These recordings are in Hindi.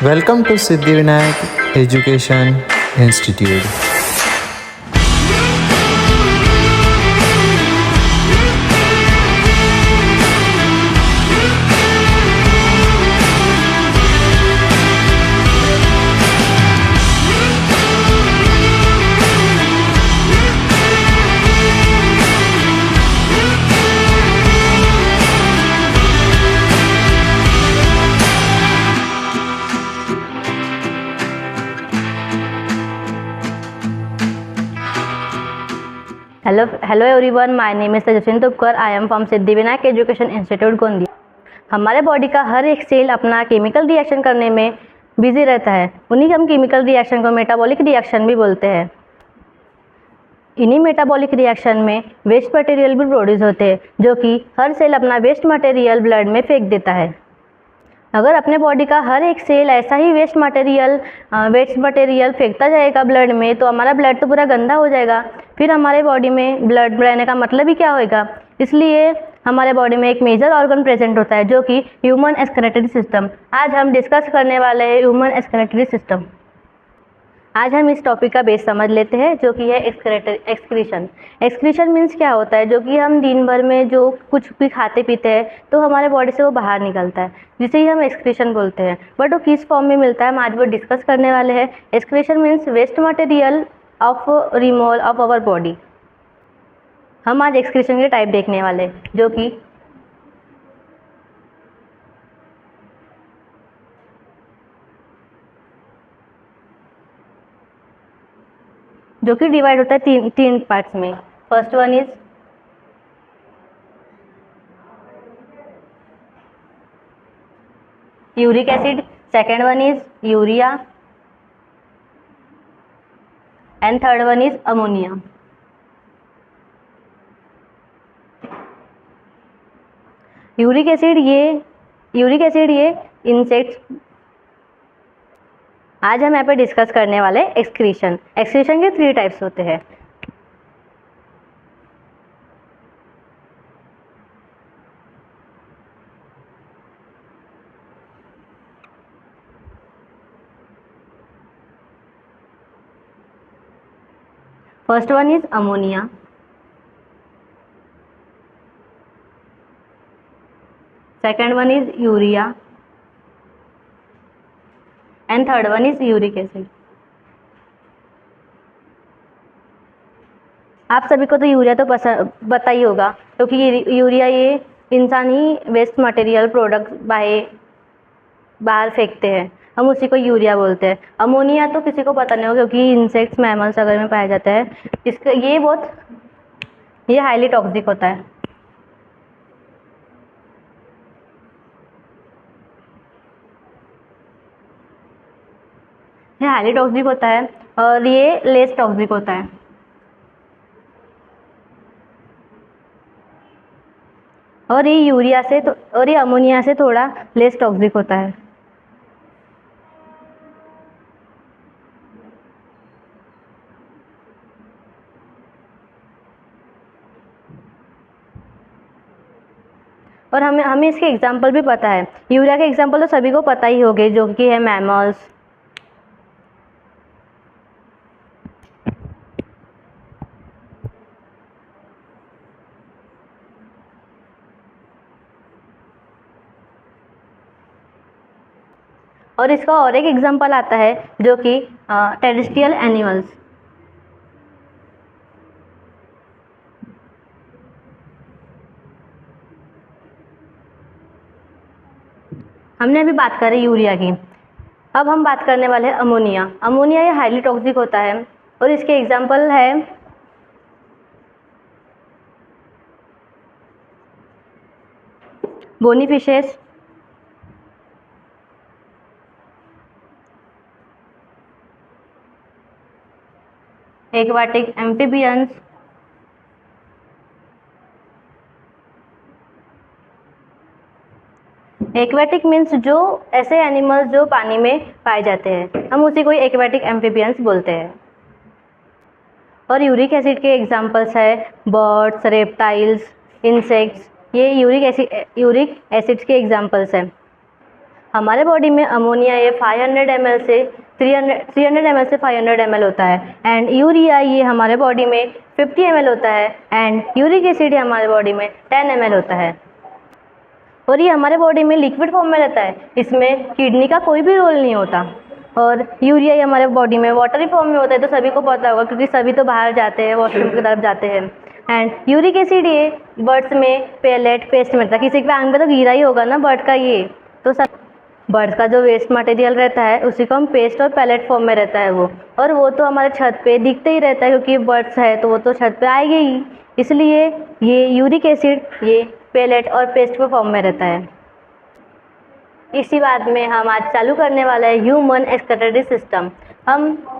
Welcome to Siddhivinayak Education Institute. Hello everyone. My name is Tejaswini Tupkar. I am from Siddhivinayak education institute Gondia. हमारे बॉडी का हर एक सेल अपना केमिकल रिएक्शन करने में बिजी रहता है। उन्हीं हम केमिकल रिएक्शन को मेटाबॉलिक रिएक्शन भी बोलते हैं। इन्हीं मेटाबॉलिक रिएक्शन में वेस्ट मटेरियल भी प्रोड्यूस होते हैं, जो कि हर सेल अपना वेस्ट मटेरियल ब्लड में फेंक देता है। अगर अपने बॉडी का हर एक सेल ऐसा ही वेस्ट मटेरियल फेंकता जाएगा ब्लड में, तो हमारा ब्लड तो पूरा गंदा हो जाएगा। फिर हमारे बॉडी में ब्लड रहने का मतलब ही क्या होगा। इसलिए हमारे बॉडी में एक मेजर ऑर्गन प्रेजेंट होता है, जो कि ह्यूमन एक्सक्रीटरी सिस्टम। आज हम डिस्कस करने वाले हैं ह्यूमन एक्सक्रीटरी सिस्टम। आज हम इस टॉपिक का बेस समझ लेते हैं, जो कि है एक्सक्रीशन। एक्सक्रीशन मीन्स क्या होता है, जो कि हम दिन भर में जो कुछ भी खाते पीते हैं तो हमारे बॉडी से वो बाहर निकलता है, जिसे ही हम एक्सक्रीशन बोलते हैं। बट वो किस फॉर्म में मिलता है, हम आज वो डिस्कस करने वाले हैं। Excretion means waste material of removal of our body. हम आज एक्सक्रीशन के टाइप देखने वाले हैं, जो कि डिवाइड होता है तीन पार्ट्स में। First one is uric acid, second one is urea and third one is ammonia. Uric acid ये इंसेक्ट्स। आज हम यहाँ पे डिस्कस करने वाले एक्सक्रीशन। एक्सक्रीशन के 3 टाइप्स होते हैं। First one is ammonia, second one is urea and third one is uric acid. आप सभी को तो यूरिया तो पता ही होगा, क्योंकि यूरिया ये इंसानी वेस्ट मटेरियल प्रोडक्ट बाहर फेंकते हैं, हम उसी को यूरिया बोलते हैं। अमोनिया तो किसी को पता नहीं होगा, क्योंकि इंसेक्ट्स मैमल्स अगर में पाया जाता है। ये हाईली टॉक्सिक होता है। ये हाईली टॉक्सिक होता है और ये लेस टॉक्सिक होता है। और ये अमोनिया से थोड़ा लेस टॉक्सिक होता है। और हमें इसके एग्जाम्पल भी पता है। यूरिया के एग्जाम्पल तो सभी को पता ही होंगे, जो कि है मैमल्स, और इसका और एक एग्जाम्पल आता है, जो कि टेरेस्ट्रियल एनिमल्स। हमने अभी बात करी यूरिया की, अब हम बात करने वाले हैं अमोनिया। अमोनिया ये हाईली टॉक्सिक होता है और इसके एग्जाम्पल है bony fishes, aquatic amphibians, aquatic means जो ऐसे एनिमल्स जो पानी में पाए जाते हैं, हम उसी को एक्वेटिक एम्फीबियंस बोलते हैं। और यूरिक एसिड के एग्जांपल्स है बर्ड्स, रेप्टाइल्स, इंसेक्ट्स। ये यूरिक एसिड्स के एग्जांपल्स हैं। हमारे बॉडी में अमोनिया ये 500 ml से 300 ml से 500 ml होता है एंड यूरिया ये हमारे बॉडी में 50 ml होता है एंड यूरिक एसिड हमारे बॉडी में 10 ml होता है और ये हमारे बॉडी में लिक्विड फॉर्म में रहता है। इसमें किडनी का कोई भी रोल नहीं होता और यूरिया ये हमारे बॉडी में वाटरी फॉर्म में होता है। तो सभी को पता होगा क्योंकि सभी तो बाहर जाते हैं, वॉशरूम की तरफ जाते हैं। एंड यूरिक एसिड ये बर्ड्स में पेलेट पेस्ट में रहता है। किसी के आंग में तो गिरा ही होगा ना बर्ड का ये, तो सब बर्ड्स का जो वेस्ट मटेरियल रहता है उसी को हम पेस्ट और पैलेट फॉर्म में रहता है वो, और वो तो हमारे छत पे दिखते ही रहता है क्योंकि बर्ड्स है तो वो तो छत पे आएंगे ही, इसलिए ये यूरिक एसिड ये पैलेट और पेस्ट के फॉर्म में रहता है। इसी बात में हम आज चालू करने वाला है ह्यूमन एक्सक्रीटरी सिस्टम।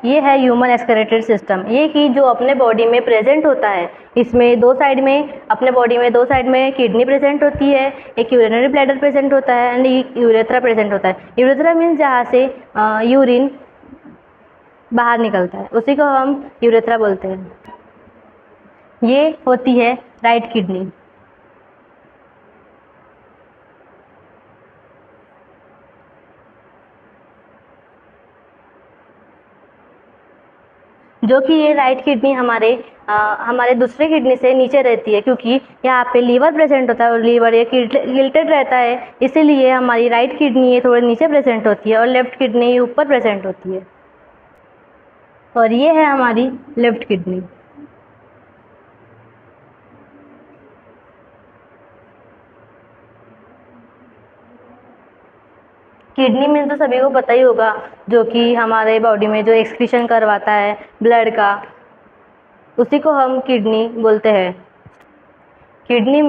ये है ह्यूमन एक्सक्रीटरी सिस्टम, ये कि जो अपने बॉडी में प्रेजेंट होता है। इसमें दो साइड में अपने बॉडी में दो साइड में किडनी प्रेजेंट होती है, एक यूरिनरी ब्लैडर प्रेजेंट होता है एंड एक यूरेथ्रा प्रेजेंट होता है। यूरेथ्रा मीन्स जहाँ से यूरिन बाहर निकलता है उसी को हम यूरेथ्रा बोलते हैं। ये होती है राइट किडनी। जो कि ये राइट किडनी हमारे दूसरे किडनी से नीचे रहती है क्योंकि यहाँ पे लीवर प्रेजेंट होता है और लीवर ये गिल्टेड रहता है, इसीलिए हमारी राइट किडनी ये थोड़े नीचे प्रेजेंट होती है और लेफ्ट किडनी ऊपर प्रेजेंट होती है। और ये है हमारी लेफ्ट किडनी। किडनी में तो सभी को पता ही होगा, जो कि हमारे बॉडी में जो एक्सक्रीशन करवाता है ब्लड का, उसी को हम किडनी बोलते हैं। किडनी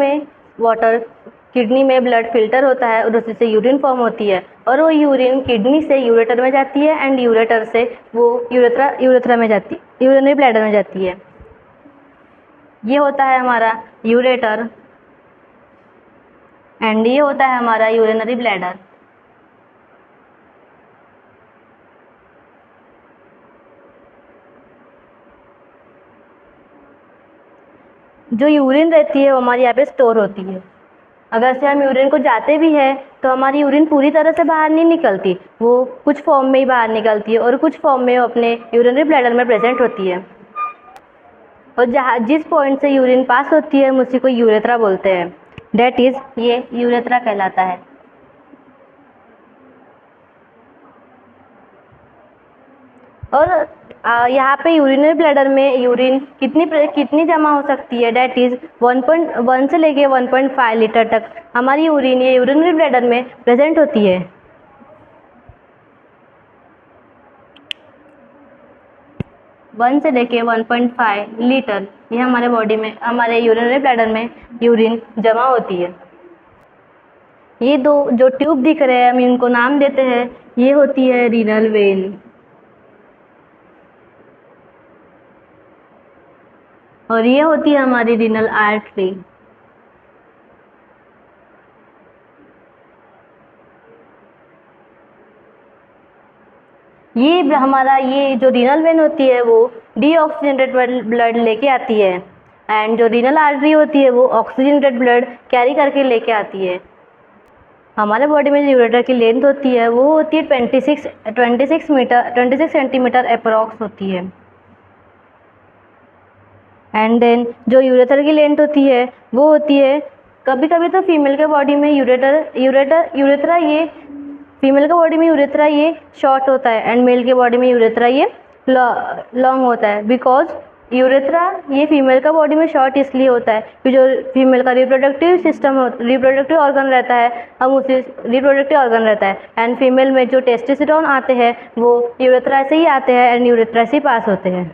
में ब्लड फिल्टर होता है और उसी से यूरिन फॉर्म होती है और वो यूरिन किडनी से यूरेटर में जाती है एंड यूरेटर से वो यूरेथ्रा में जाती यूरिनरी ब्लैडर में जाती है। ये होता है हमारा यूरेटर एंड ये होता है हमारा यूरिनरी ब्लैडर। जो यूरिन रहती है वो हमारी यहाँ पे स्टोर होती है। अगर से हम यूरिन को जाते भी है तो हमारी यूरिन पूरी तरह से बाहर नहीं निकलती, वो कुछ फॉर्म में ही बाहर निकलती है और कुछ फॉर्म में वो अपने यूरिनरी ब्लैडर में प्रेजेंट होती है। और जिस पॉइंट से यूरिन पास होती है हम उसी को यूरेथ्रा बोलते हैं। डेट इज़ ये यूरेथ्रा कहलाता है। और यहाँ पे यूरिनरी ब्लैडर में यूरिन कितनी जमा हो सकती है, डेट इज़ 1.1 से लेके 1.5 लीटर तक हमारी यूरिन ये यूरिनरी ब्लैडर में प्रेजेंट होती है। 1 से लेके 1.5 लीटर ये हमारे बॉडी में हमारे यूरिनरी ब्लैडर में यूरिन जमा होती है। ये दो जो ट्यूब दिख रहे हैं हम इनको नाम देते हैं, ये होती है रीनल वेन और ये होती है हमारी रीनल आर्टरी। ये जो रीनल वेन होती है वो डीऑक्सीजनेटेड ब्लड लेके आती है एंड जो रीनल आर्टरी होती है वो ऑक्सीजनेटेड ब्लड कैरी करके लेके आती है। हमारे बॉडी में जो यूरेटर की लेंथ होती है वो होती है 26 सेंटीमीटर अप्रॉक्स होती है। एंड देन जो यूरेथ्रा की लेंथ होती है वो होती है, कभी कभी तो फीमेल के बॉडी में यूरेथ्रा ये फीमेल के बॉडी में यूरेथ्रा ये शॉर्ट होता है एंड मेल के बॉडी में यूरेथ्रा ये लॉन्ग होता है। बिकॉज यूरेथ्रा ये फीमेल का बॉडी में शॉर्ट इसलिए होता है कि जो फीमेल का रिप्रोडक्टिव ऑर्गन रहता है हम उसी रिप्रोडक्टिव ऑर्गन रहता है एंड फीमेल में जो टेस्टोस्टेरोन आते हैं वो यूरेथ्रा से ही आते हैं एंड यूरेथ्रा से ही पास होते हैं।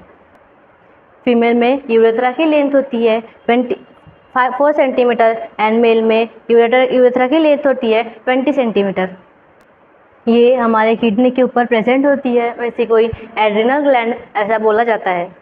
फीमेल में यूरेथ्रा की लेंथ होती है 4 सेंटीमीटर एंड मेल में यूरेथ्रा की लेंथ होती है 20 सेंटीमीटर। ये हमारे किडनी के ऊपर प्रेजेंट होती है, वैसे कोई एड्रिनल ग्लैंड ऐसा बोला जाता है।